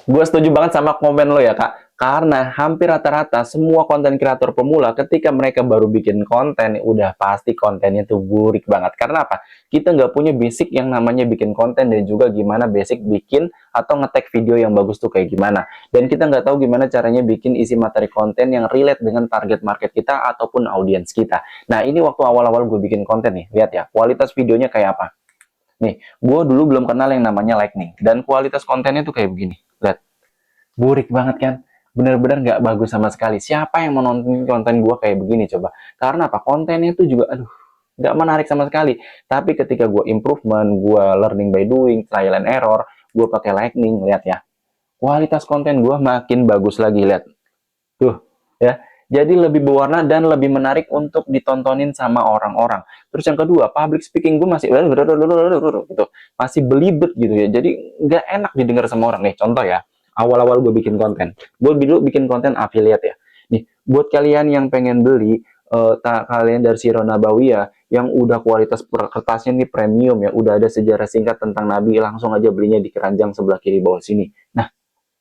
Gue setuju banget sama komen lo ya kak, karena hampir rata-rata semua konten kreator pemula ketika mereka baru bikin konten, udah pasti kontennya tuh burik banget. Karena apa? Kita nggak punya basic yang namanya bikin konten dan juga gimana basic bikin atau ngetek video yang bagus tuh kayak gimana. Dan kita nggak tahu gimana caranya bikin isi materi konten yang relate dengan target market kita ataupun audiens kita. Nah ini waktu awal-awal gue bikin konten nih, lihat ya, kualitas videonya kayak apa. Nih, gue dulu belum kenal yang namanya lightning dan kualitas kontennya tuh kayak begini. Lihat, burik banget kan? Bener-bener nggak bagus sama sekali. Siapa yang mau nonton konten gue kayak begini coba? Karena apa? Kontennya tuh juga, aduh, nggak menarik sama sekali. Tapi ketika gue improvement, gue learning by doing, trial and error, gue pakai lightning, lihat ya. Kualitas konten gue makin bagus lagi, lihat. Tuh, ya. Jadi lebih berwarna dan lebih menarik untuk ditontonin sama orang-orang. Terus yang kedua, public speaking gue masih gitu, masih belibet gitu ya. Jadi nggak enak didengar sama orang nih. Contoh ya, awal-awal gue bikin konten, gue dulu bikin konten affiliate ya. Nih, buat kalian yang pengen beli kalian dari Sirah Nabawiyah yang udah kualitas kertasnya nih premium ya, udah ada sejarah singkat tentang Nabi, langsung aja belinya di keranjang sebelah kiri bawah sini. Nah,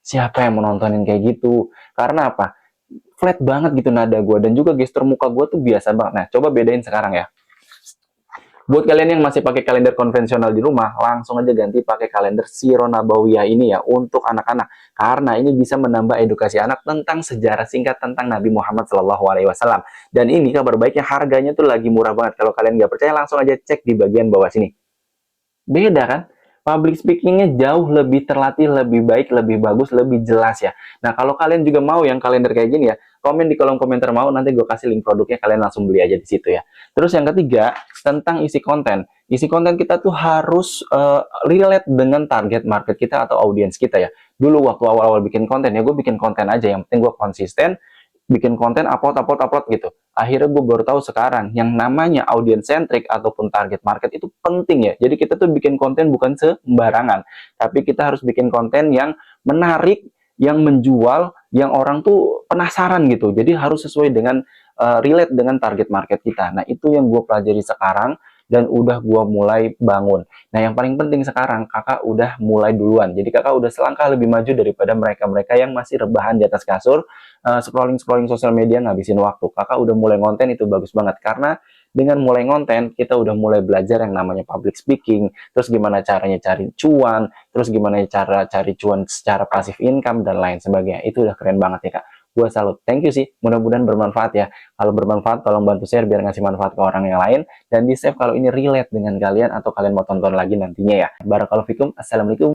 siapa yang mau nontonin kayak gitu? Karena apa? Flat banget gitu nada gue dan juga gestur muka gue tuh biasa banget. Nah, coba bedain sekarang ya. Buat kalian yang masih pakai kalender konvensional di rumah, langsung aja ganti pakai kalender Sirah Nabawiyah ini ya untuk anak-anak. Karena ini bisa menambah edukasi anak tentang sejarah singkat tentang Nabi Muhammad SAW. Dan ini kabar baiknya harganya tuh lagi murah banget. Kalau kalian nggak percaya, langsung aja cek di bagian bawah sini. Beda kan? Public speakingnya jauh lebih terlatih, lebih baik, lebih bagus, lebih jelas ya. Nah, kalau kalian juga mau yang kalender kayak gini ya, komen di kolom komentar mau, nanti gue kasih link produknya, kalian langsung beli aja di situ ya. Terus yang ketiga, tentang isi konten. Isi konten kita tuh harus relate dengan target market kita atau audiens kita ya. Dulu waktu awal-awal bikin konten ya, gue bikin konten aja, yang penting gue konsisten, bikin konten, upload gitu. Akhirnya gue baru tahu sekarang yang namanya audience centric ataupun target market itu penting ya. Jadi kita tuh bikin konten bukan sembarangan, tapi kita harus bikin konten yang menarik, yang menjual, yang orang tuh penasaran gitu. Jadi harus sesuai dengan relate dengan target market kita. Nah itu yang gue pelajari sekarang dan udah gue mulai bangun. Nah yang paling penting sekarang kakak udah mulai duluan. Jadi kakak udah selangkah lebih maju daripada mereka-mereka yang masih rebahan di atas kasur, scrolling sosial media ngabisin waktu. Kakak udah mulai ngonten, itu bagus banget karena dengan mulai ngonten kita udah mulai belajar yang namanya public speaking, terus gimana caranya cari cuan, terus gimana cara cari cuan secara pasif income dan lain sebagainya. Itu udah keren banget ya kak. Gue salut. Thank you sih. Mudah-mudahan bermanfaat ya. Kalau bermanfaat tolong bantu share biar ngasih manfaat ke orang yang lain, dan di save kalau ini relate dengan kalian atau kalian mau tonton lagi nantinya ya. Barakallahu fikum. Assalamualaikum.